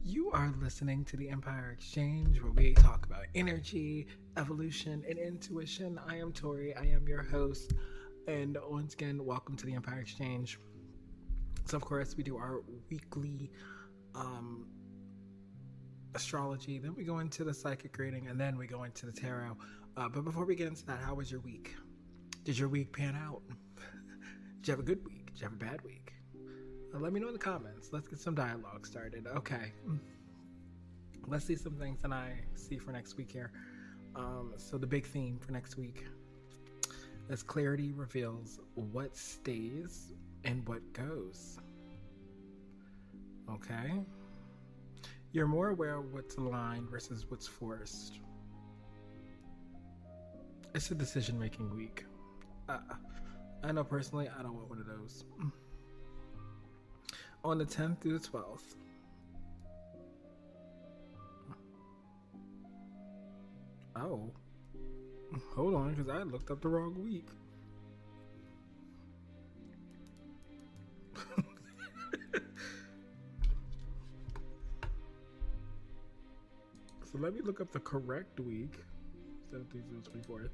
You are listening to the Empire Exchange, where we talk about energy, evolution, and intuition. I am Tori. I am your host. And once again, welcome to the Empire Exchange. So, of course, we do our weekly um, astrology. Then we go into the psychic reading, and then we go into the tarot. But before we get into that, how was your week? Did your week pan out? Did you have a good week? Did you have a bad week? Let me know in the comments. Let's get some dialogue started. Okay. Let's see some things that I see for next week here. So the big theme for next week is clarity reveals what stays and what goes. Okay. You're more aware of what's aligned versus what's forced. It's a decision-making week. I know personally, I don't want one of those. On the 10th through the 12th. Oh. Hold on, because I looked up the wrong week. So let me look up the correct week. 17th through the 24th.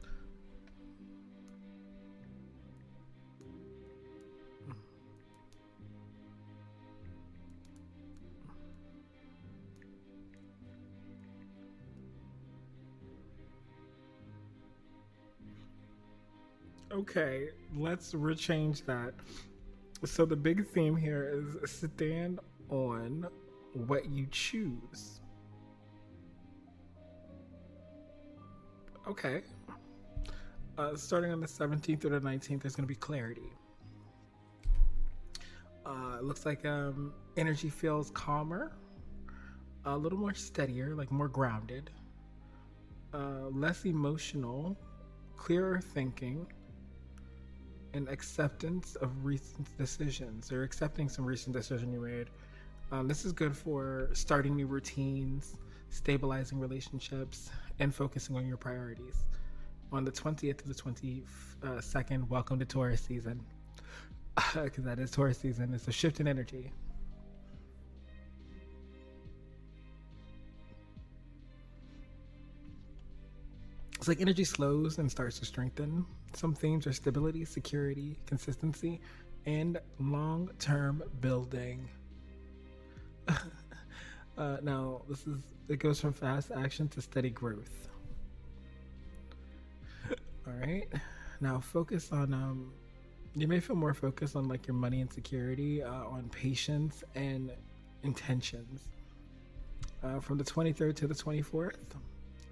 Okay, let's rechange that. So the big theme here is stand on what you choose. Okay. Starting on the 17th or the 19th, there's going to be clarity. It looks like energy feels calmer, a little more steadier, like more grounded, less emotional, clearer thinking, and acceptance of recent decisions, or accepting some recent decision you made. This is good for starting new routines, stabilizing relationships, and focusing on your priorities. On the 20th to the 22nd, welcome to Taurus season. Because that is Taurus season. It's a shift in energy. It's like energy slows and starts to strengthen. Some themes are stability, security, consistency, and long-term building. Now, it goes from fast action to steady growth. All right. Now, focus on you may feel more focused on like your money and security, on patience and intentions. From the 23rd to the 24th.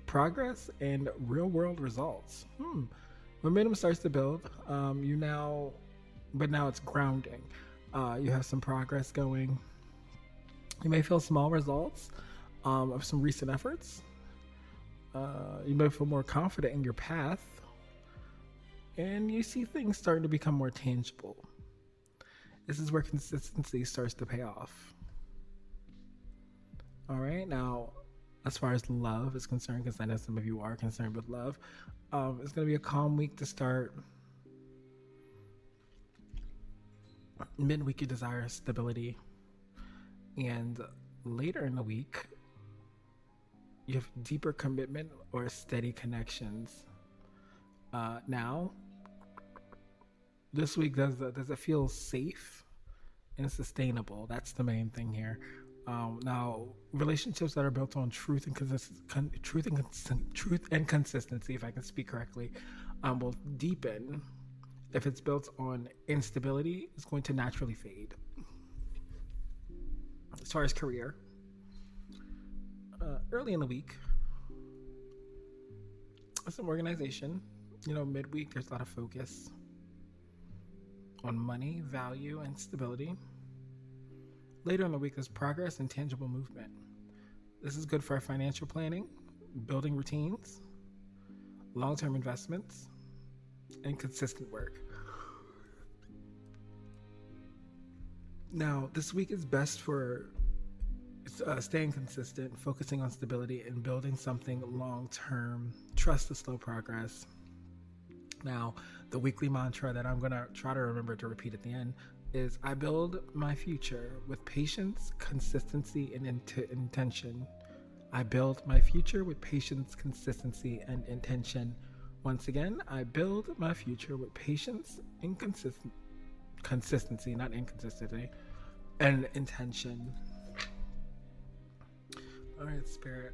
Progress and real world results. Momentum starts to build. But now it's grounding. You have some progress going. You may feel small results of some recent efforts. You may feel more confident in your path. And you see things starting to become more tangible. This is where consistency starts to pay off. All right, now, as far as love is concerned, because I know some of you are concerned with love, it's going to be a calm week to start. Midweek, you desire stability. And later in the week, you have deeper commitment or steady connections. Now, this week, does it feel safe and sustainable? That's the main thing here. Now, relationships that are built on truth and consistency, if I can speak correctly, will deepen. If it's built on instability, it's going to naturally fade. As far as career, early in the week, some organization. Midweek, there's a lot of focus on money, value, and stability. Later in the week, there's progress and tangible movement. This is good for financial planning, building routines, long-term investments, and consistent work. Now, this week is best for staying consistent, focusing on stability, and building something long-term. Trust the slow progress. Now, the weekly mantra that I'm going to try to remember to repeat at the end, is I build my future with patience, consistency, and intention. I build my future with patience, consistency, and intention. Once again, I build my future with patience and consistency, not inconsistency, and intention. All right, Spirit.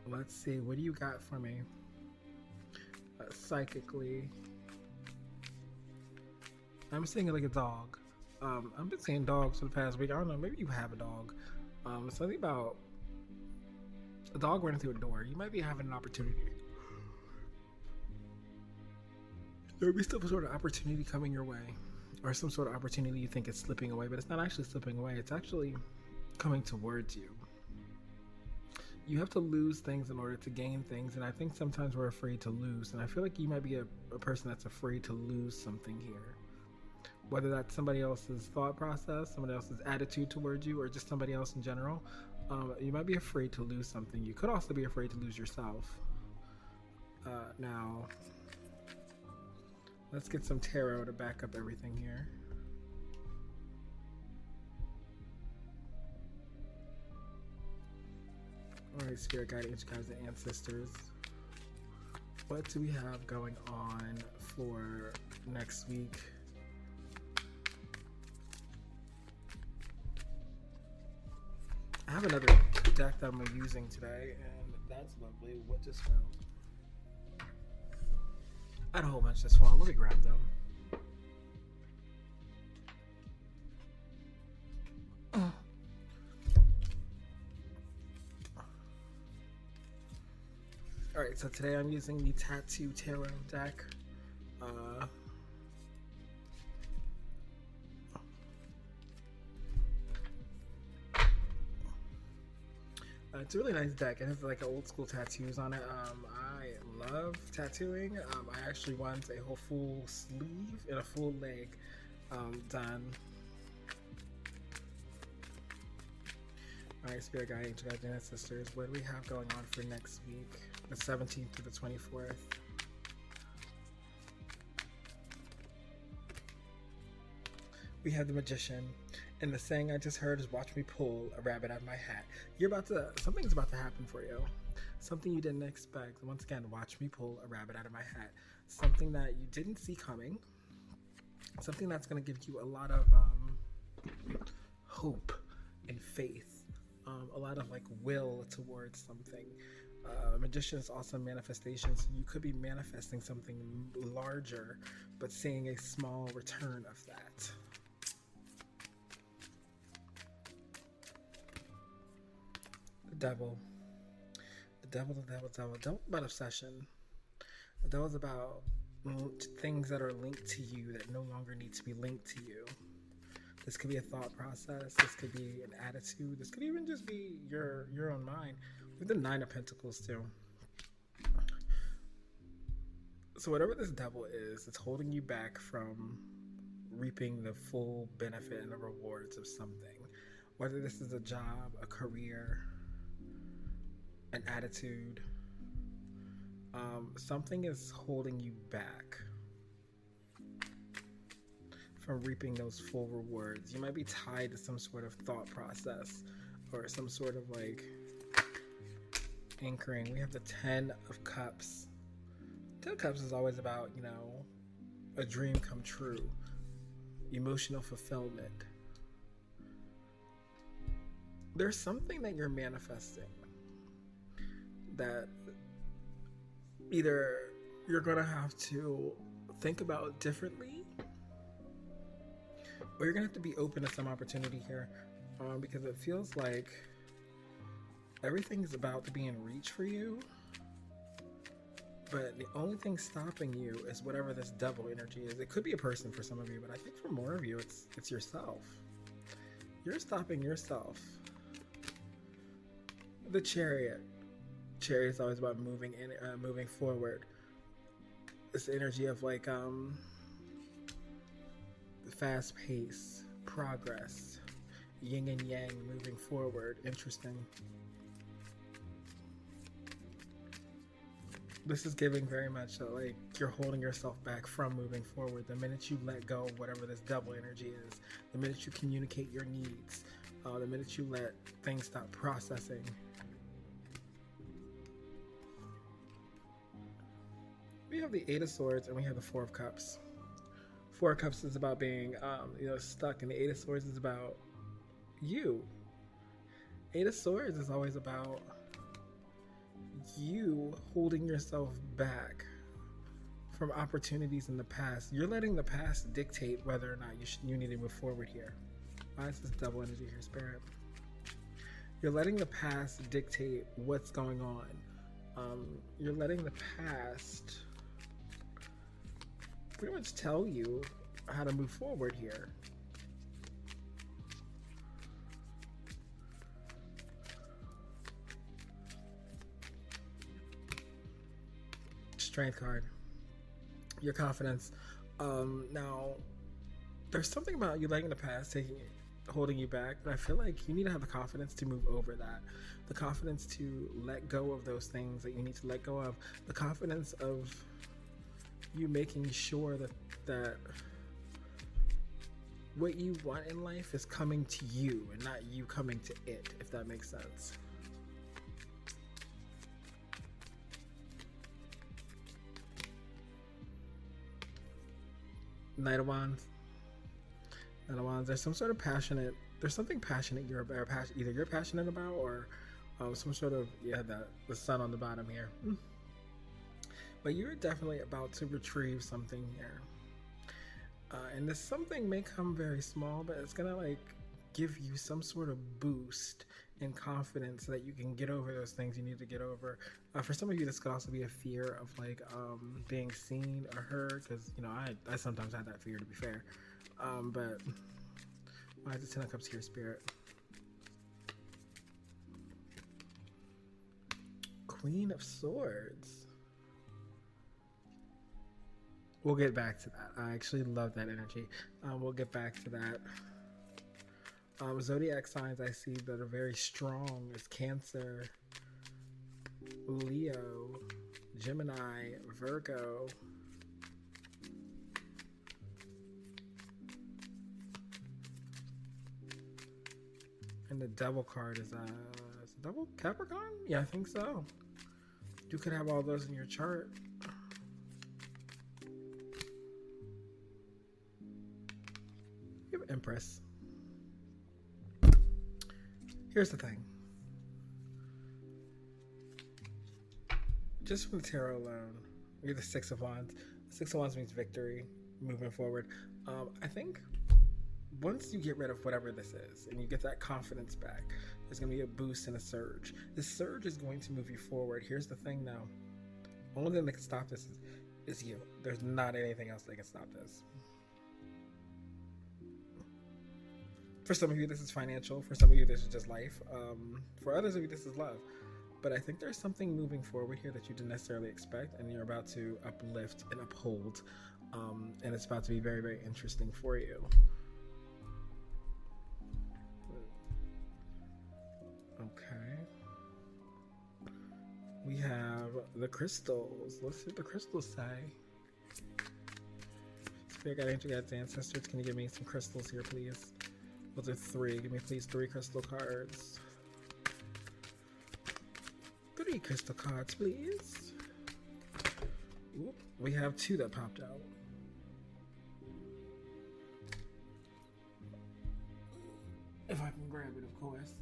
Let's see. What do you got for me? Psychically. I'm seeing it like a dog. I've been seeing dogs for the past week. I don't know. Maybe you have a dog. Something about a dog running through a door. You might be having an opportunity. There will be some sort of opportunity coming your way, or some sort of opportunity you think is slipping away, but it's not actually slipping away. It's actually coming towards you. You have to lose things in order to gain things, and I think sometimes we're afraid to lose, and I feel like you might be a person that's afraid to lose something here. Whether that's somebody else's thought process, somebody else's attitude towards you, or just somebody else in general, you might be afraid to lose something. You could also be afraid to lose yourself. Now, let's get some tarot to back up everything here. Alright, Spirit Guide, Angel Guides, and Ancestors. What do we have going on for next week? I have another deck that I'm using today, and that's lovely. What just fell? I had a whole bunch just fall. Let me grab them. Alright, so today I'm using the Tattoo Tarot deck. It's a really nice deck. It has like old school tattoos on it. I love tattooing. I actually want a whole full sleeve and a full leg done. Alright, Spirit Guide, Angel Guides, and Ancestors. What do we have going on for next week? The 17th to the 24th. We have the Magician. And the saying I just heard is, watch me pull a rabbit out of my hat. Something's about to happen for you. Something you didn't expect. Once again, watch me pull a rabbit out of my hat. Something that you didn't see coming. Something that's going to give you a lot of hope and faith. A lot of like will towards something. Magician is also manifestation, so you could be manifesting something larger, but seeing a small return of that. The devil. The devil. Don't about obsession. The devil's about things that are linked to you that no longer need to be linked to you. This could be a thought process. This could be an attitude. This could even just be your own mind. With the Nine of Pentacles too. So whatever this devil is, it's holding you back from reaping the full benefit and the rewards of something. Whether this is a job, a career, an attitude, something is holding you back from reaping those full rewards. You might be tied to some sort of thought process or some sort of like anchoring. We have the 10 of Cups. 10 of Cups is always about, a dream come true, emotional fulfillment. There's something that you're manifesting that either you're going to have to think about differently, or you're going to have to be open to some opportunity here, because it feels like everything's about to be in reach for you, but the only thing stopping you is whatever this devil energy is. It could be a person for some of you, but I think for more of you, it's yourself. You're stopping yourself. The Chariot. Chariot is always about moving forward. This energy of like fast pace, progress, yin and yang, moving forward. Interesting. This is giving very much that, like, you're holding yourself back from moving forward. The minute you let go of whatever this double energy is, the minute you communicate your needs, the minute you let things stop processing. We have the Eight of Swords and we have the Four of Cups. Four of Cups is about being, stuck, and the Eight of Swords is about you. Eight of Swords is always about you holding yourself back from opportunities in the past. You're letting the past dictate whether or not you need to move forward here. Why is this double energy here, Spirit? You're letting the past dictate what's going on. You're letting the past pretty much tell you how to move forward here. Strength card. Your confidence. Now, there's something about you letting the past holding you back, but I feel like you need to have the confidence to move over that. The confidence to let go of those things that you need to let go of. The confidence of you making sure that what you want in life is coming to you and not you coming to it, if that makes sense. Knight of Wands. Knight of Wands. There's some sort of there's something passionate either you're passionate about, or some sort of, the sun on the bottom here. But you're definitely about to retrieve something here. And this something may come very small, but it's gonna give you some sort of boost in confidence so that you can get over those things you need to get over. For some of you, this could also be a fear of being seen or heard, because I sometimes had that fear, to be fair. But why is the Ten of Cups here, Spirit? Queen of Swords. We'll get back to that. I actually love that energy. We'll get back to that. Zodiac signs I see that are very strong is Cancer, Leo, Gemini, Virgo. And the Devil card is Devil Capricorn? Yeah, I think so. You could have all those in your chart. You have Empress. Here's the thing. Just from the tarot alone, you're the Six of Wands. Six of Wands means victory, moving forward. I think once you get rid of whatever this is and you get that confidence back, there's going to be a boost and a surge. This surge is going to move you forward. Here's the thing now. The only thing that can stop this is you. There's not anything else that can stop this. For some of you, this is financial. For some of you, this is just life. For others of you, this is love. But I think there's something moving forward here that you didn't necessarily expect, and you're about to uplift and uphold. And it's about to be very, very interesting for you. Okay. We have the crystals. Let's see what the crystals say. Spirit guide, angel guides, ancestors, can you give me some crystals here, please? Those are 3. Give me, please, 3 crystal cards. 3 crystal cards, please. Oop, we have 2 that popped out. If I can grab it, of course.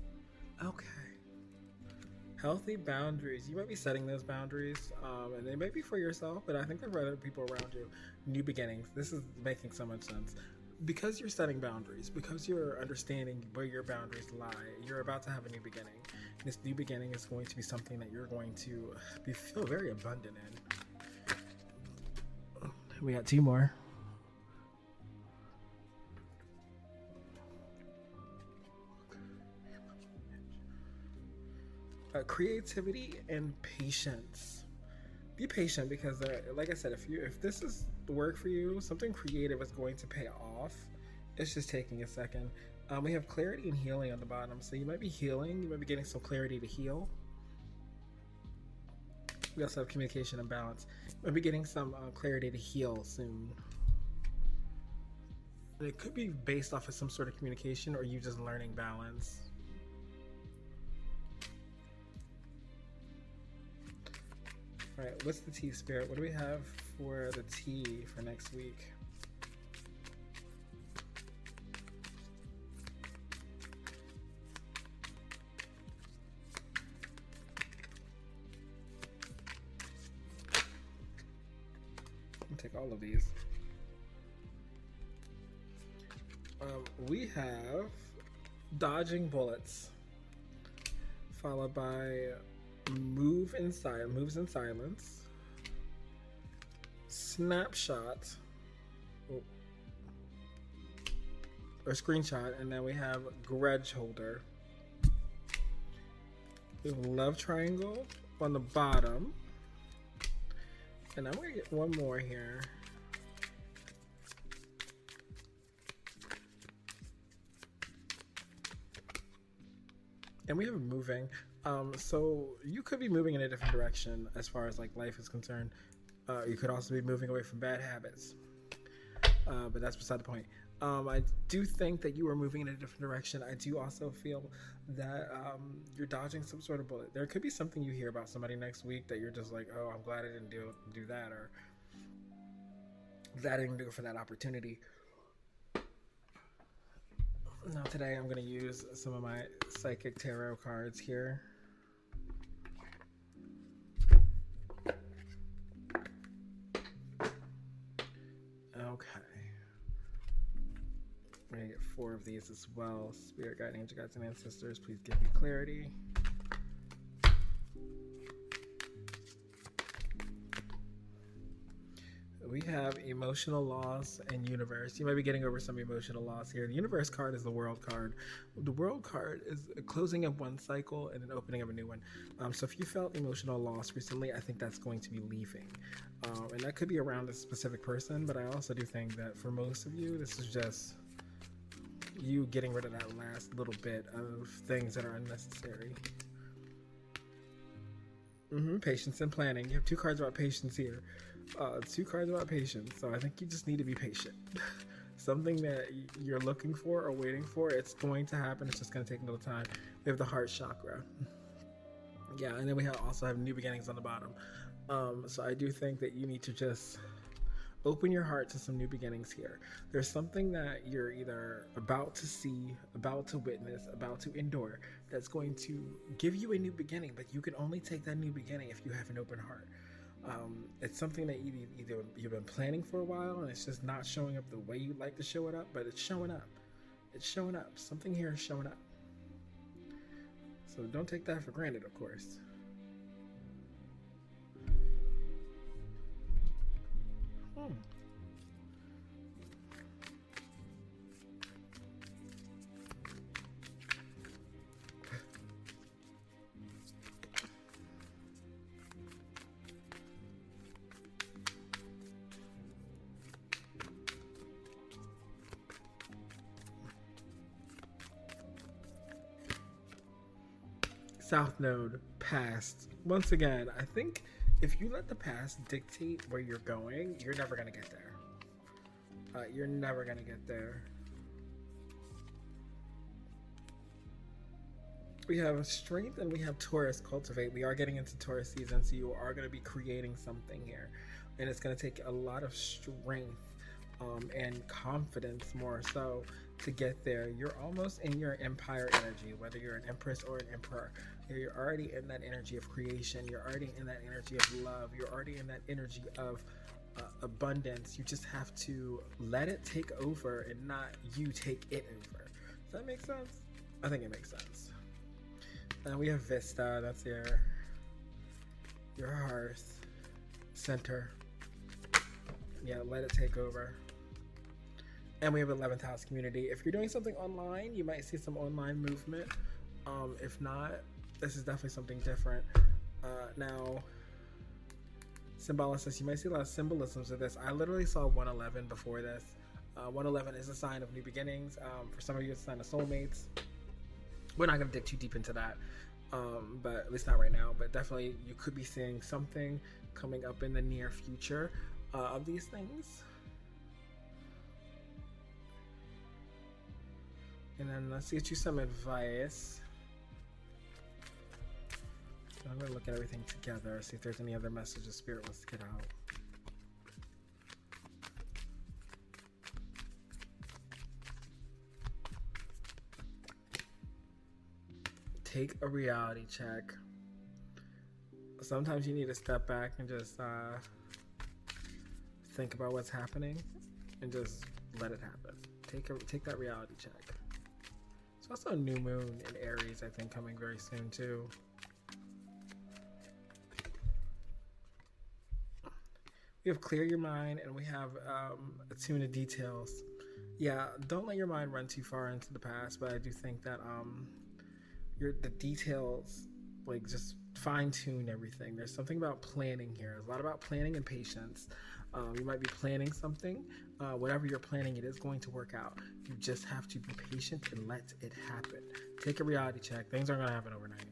Okay. Healthy boundaries. You might be setting those boundaries, and they might be for yourself, but I think they're for other people around you. New beginnings. This is making so much sense. Because you're setting boundaries, because you're understanding where your boundaries lie, you're about to have a new beginning. And this new beginning is going to be something that you're going to feel very abundant in. We got 2 more. Creativity and patience. Be patient, because like I said, if this is the work for you, something creative is going to pay off. It's just taking a second. We have clarity and healing on the bottom, so you might be healing, you might be getting some clarity to heal. We also have communication and balance. We'll be getting some clarity to heal soon. And it could be based off of some sort of communication or you just learning balance. All right, what's the tea, Spirit? What do we have for the tea for next week? I'll take all of these. We have dodging bullets, followed by moves in silence, snapshot, or screenshot, and then we have grudge holder. We have love triangle on the bottom, and I'm gonna get one more here. And we have moving. So you could be moving in a different direction as far as like life is concerned. You could also be moving away from bad habits. But that's beside the point. I do think that you are moving in a different direction. I do also feel that you're dodging some sort of bullet. There could be something you hear about somebody next week that you're just like, oh, I'm glad I didn't do that, or that I didn't do it for that opportunity. Now today I'm going to use some of my psychic tarot cards here. Okay. I'm going to get 4 of these as well. Spirit guide, angel guides, and ancestors, please give me clarity. We have emotional loss and universe. You might be getting over some emotional loss here. The universe card is the world card. The world card is a closing of one cycle and an opening of a new one. So if you felt emotional loss recently, I think that's going to be leaving. And that could be around a specific person, but I also do think that for most of you, this is just you getting rid of that last little bit of things that are unnecessary. Patience and planning. You have 2 cards about patience here. 2 cards about patience, so I think you just need to be patient. Something that you're looking for or waiting for, it's going to happen. It's just going to take a little time. We have the heart chakra. Yeah, and then we also have new beginnings on the bottom. So I do think that you need to just open your heart to some new beginnings here. There's something that you're either about to see, about to witness, about to endure that's going to give you a new beginning, but you can only take that new beginning if you have an open heart. It's something that you've been planning for a while, and it's just not showing up the way you'd like to show it up, but it's showing up. It's showing up. Something here is showing up. So don't take that for granted, of course. South Node, past. Once again, I think if you let the past dictate where you're going, you're never going to get there. You're never going to get there. We have strength and we have Taurus, cultivate. We are getting into Taurus season, so you are going to be creating something here. And it's going to take a lot of strength and confidence more so to get there. You're almost in your empire energy, whether you're an empress or an emperor. You're already in that energy of creation. You're already in that energy of love. You're already in that energy of abundance. You just have to let it take over and not you take it over. Does that make sense? I think it makes sense. And we have Vista. That's your hearth center. Yeah, let it take over. And we have 11th house community. If you're doing something online, you might see some online movement. If not, this is definitely something different. Now, symbolists, you might see a lot of symbolisms of this. I literally saw 111 before this. 111 is a sign of new beginnings. For some of you, it's a sign of soulmates. We're not going to dig too deep into that. but at least not right now. But definitely, you could be seeing something coming up in the near future of these things. And then let's get you some advice. So I'm going to look at everything together, see if there's any other messages Spirit wants to get out. Take a reality check. Sometimes you need to step back and just think about what's happening and just let it happen. Take that reality check. There's also a new moon in Aries, I think, coming very soon too. We have clear your mind, and we have attune to details. Yeah, don't let your mind run too far into the past, but I do think that the details, like, just fine tune everything. There's something about planning here. There's a lot about planning and patience. You might be planning something. Whatever you're planning, it is going to work out. You just have to be patient and let it happen. Take a reality check. Things aren't going to happen overnight.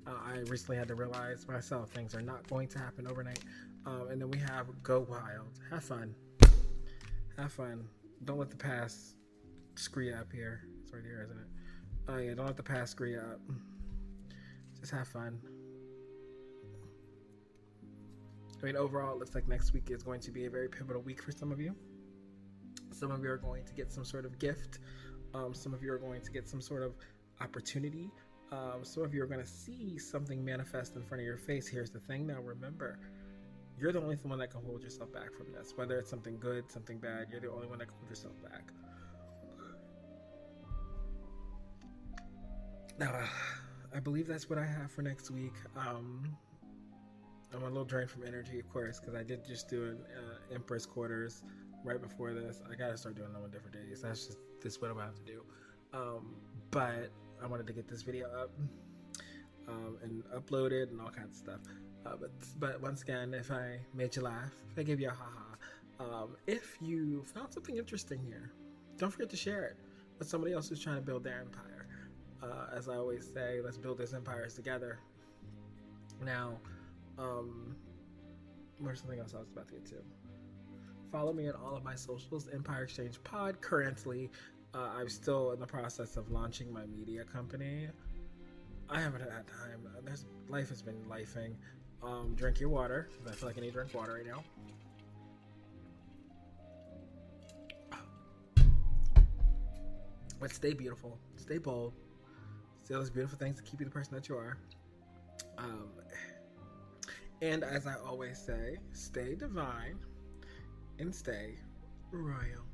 I recently had to realize myself, things are not going to happen overnight. And then we have go wild. Have fun. Have fun. Don't let the past screw you up here. It's right here, isn't it? Oh yeah, don't let the past screw you up. Just have fun. I mean, overall, it looks like next week is going to be a very pivotal week for some of you. Some of you are going to get some sort of gift. Some of you are going to get some sort of opportunity. Some of you are going to see something manifest in front of your face. Here's the thing, now remember, you're the only one that can hold yourself back from this. Whether it's something good, something bad, you're the only one that can hold yourself back. Now, I believe that's what I have for next week. I'm a little drained from energy, of course, because I did just do an Empress Quarters right before this. I gotta start doing them on different days. That's what I'm gonna have to do. But I wanted to get this video up and upload it and all kinds of stuff. But once again, if I made you laugh, if I gave you a haha, if you found something interesting here, don't forget to share it with somebody else who's trying to build their empire. As I always say, let's build these empires together. Now, there's something else I was about to get to. Follow me on all of my socials, Empire Exchange Pod. Currently, I'm still in the process of launching my media company. I haven't had time. Life has been lifing. Drink your water. I feel like I need to drink water right now. But stay beautiful. Stay bold. Say all those beautiful things to keep you the person that you are. And as I always say, stay divine and stay royal.